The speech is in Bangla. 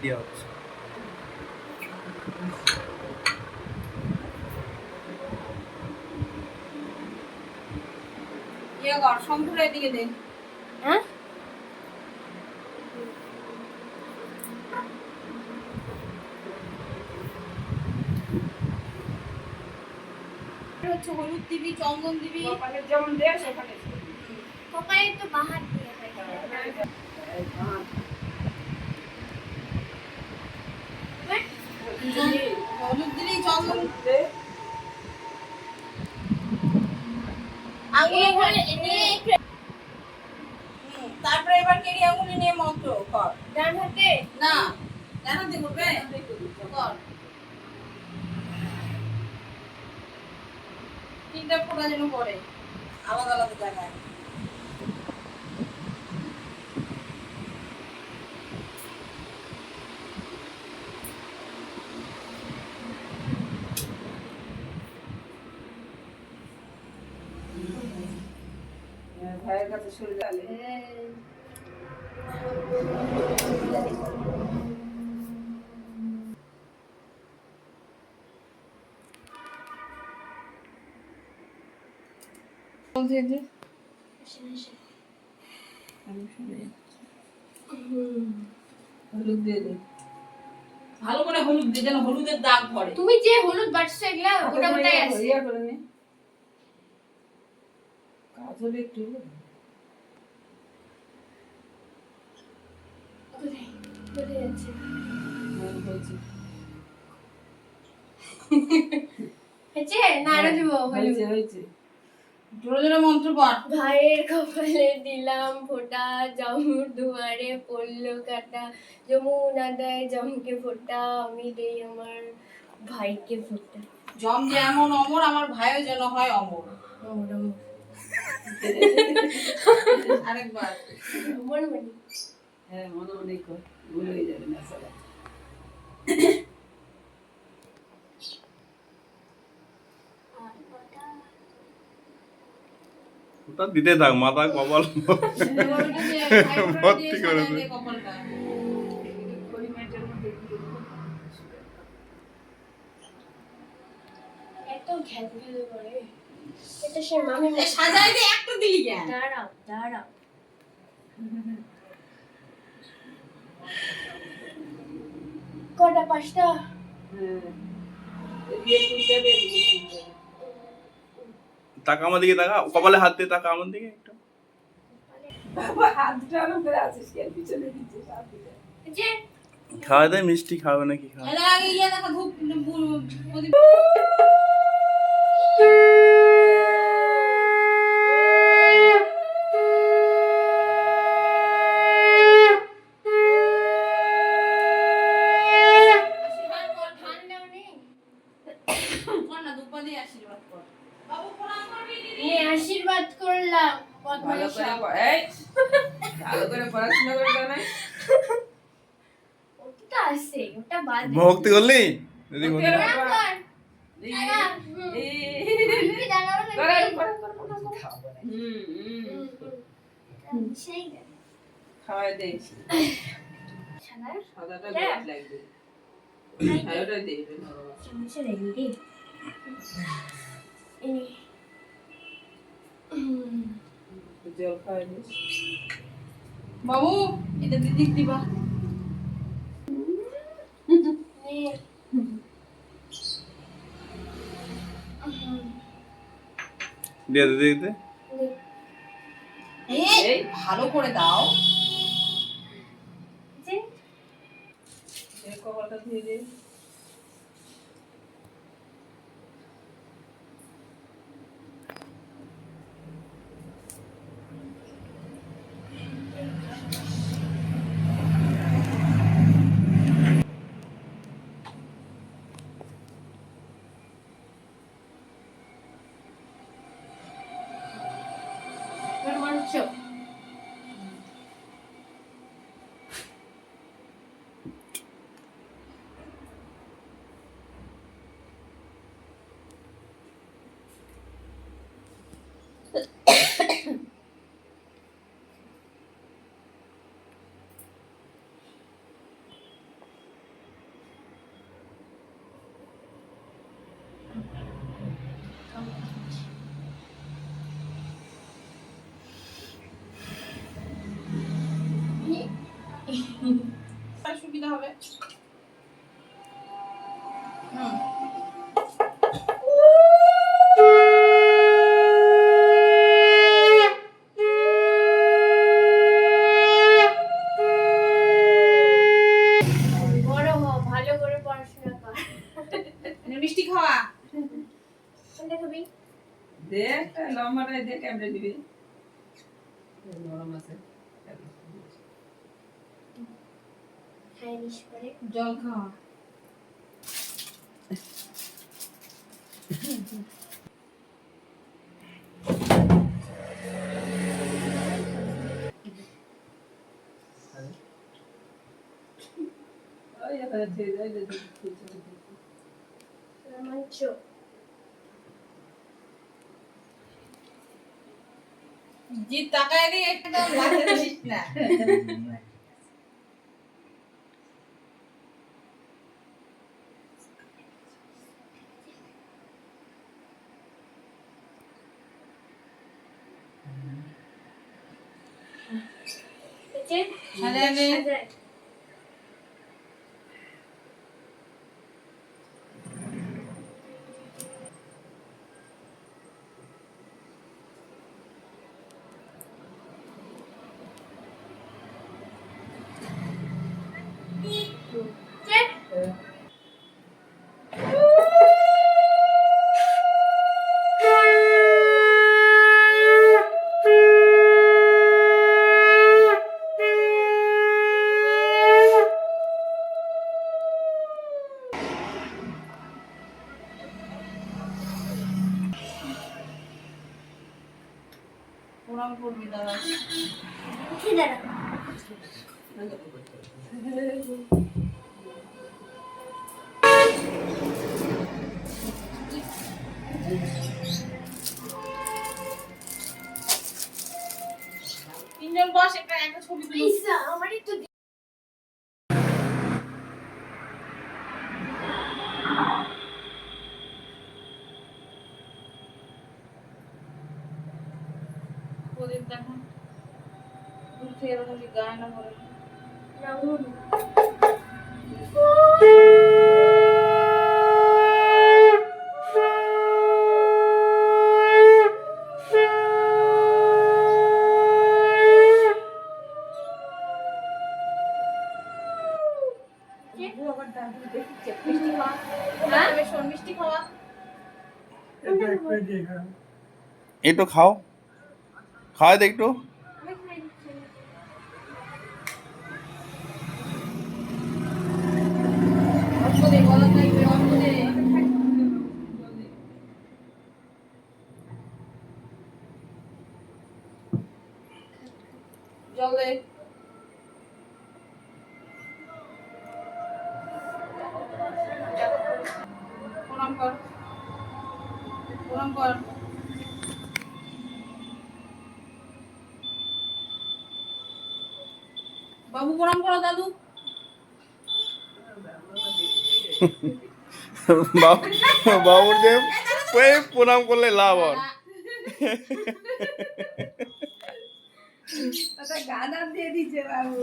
দেওয়া হচ্ছে। সম্পূর্ণ এদিকে দে। হ্যাঁ হচ্ছে হলুদ দিবি, চন্দন দিবি, কপালে যেমন দেয় সেখানে কপালে তো বাহার দিয়ে হয়। হলুদ দিলি, চন্দন দে আঙুলে নিয়ে তারপরে এবার কেরি আঙুলে নিয়ে মন্ত্র কর। ডান হাতে না, জানাতে করবে কর। তিনটা ফোঁটা যেন পড়ে আলাদা আলাদা জায়গায়। ভাইয়ের কাছে শুনে গেলে হলুদ দিয়ে দে, ভালো করে হলুদ দিয়ে যেন হলুদের দাগ পড়ে। তুমি যে হলুদ বাটছো এগুলা গোটা গোটাই আছে। ইয়া করে নে কাজ হলে একটু কোথায় আছে? হয়েছে হয়েছে না আরো দিব হলুদ? হয়েছে জোরে জোরে মন্ত্র পড়। ভাইয়ের কপালে দিলাম ফোঁটা, জমুর দুয়ারে পড়লো কাটা, যমুনা দেয় জমকে ফোঁটা, আমি দেই আমার ভাইকে ফোঁটা। জম যেমন অমর, আমার ভাইও যেন হয় অমর। আরেকবার। মনে মনে হ্যাঁ মনে মনে কর, ভুল হয়ে যাবে না সারা। ওটা দিতে থাক, মাথা কপাল ভর্তি করে দে। কপালটা পরিমাণের মধ্যে এত ঘ্যাল ঘ্যাল করে। এটা সে মামি সাজাই দে, একটা দিলি কেন? দাঁড়াও দাঁড়াও। কটা? 5টা? হ্যাঁ দিয়ে তুলতে হবে, দিয়ে তুলতে হবে। তাকা আমার দিকে, তাকা কপালে হাত দিয়ে তাকা আমার দিকে একটু। বাবা হাতটা আরো করে আছিস কেন, পিছনে দিচ্ছিস হাত দিতে। যে খাওয়া দেয়, মিষ্টি খাবে নাকি খাওয়া? এর আগে ইয়ে দেখা ধূপ প্রদীপ। আশীর্বাদ কর, ঠান্ডাও নেই। কর না, ধূপ দিয়ে আশীর্বাদ কর। বাবু প্রণাম করবি দিদি। নিয়ে আশীর্বাদ করলাম। ভালো বদমাইশ করে সব। এই ভালো করে পড়াশোনা করে জানাই। ওটা আছে, ওটা বাদ দে। ভক্তি করলি দিদি? ভক্তি ভক্তি করো। প্রণাম কর। এই দাঁড়া। তুমি দাঁড়াও না, করে তুমি- সেই দে। খাওয়াই দে, সাদা? সাদাটা হ্যাঁ। বেশ লাগবে, সাদাটা দেবে না বাবা। চামচে রেডি রে। এই জল খাওয়াই দে। বাবু এটা দিদি দিবা। নে। দিয়ে দিদি দিতে। এই ভালো করে দাও। যে এই কপালটা ধুয়ে দে। মাংস হবে হুম বড় হ, ভালো করে পড়াশোনা কর। মিষ্টি খাওয়া কোনটা খাবি? দেখ লম্বাটাই দেখ কেমনে দিবি নরম আছে খাই নিস পরে। জল খাওয়া ওই এখানে ছেড়ে দেয় যে রোমাঞ্চ। জি তাকায় দিয়ে একদম লাথি দিস না এই যে, সাজায় নে। সাজায়। প্রণাম করবি দাদা উঠে দাঁড়া। তিনজন বস একটা একটা ছবি তুলি পয়সা, আমার একটু দে। প্রদীপ দেখা দূর থেকে এরকম গায়ে না করে না, উঠ। মিষ্টি খাওয়া হ্যাঁ শোন মিষ্টি খাওয়া একটু খাও, খাওয়া দে একটু। আমি খাই নি, খাই নি। অল্প দে বলা থাকবে অল্প দে জল দে প্রণাম কর প্রণাম কর বাবু প্রণাম করো দাদু বাবুর যে প্রণাম করলে লাভ হয়। গান দিয়ে দিচ্ছে বাবু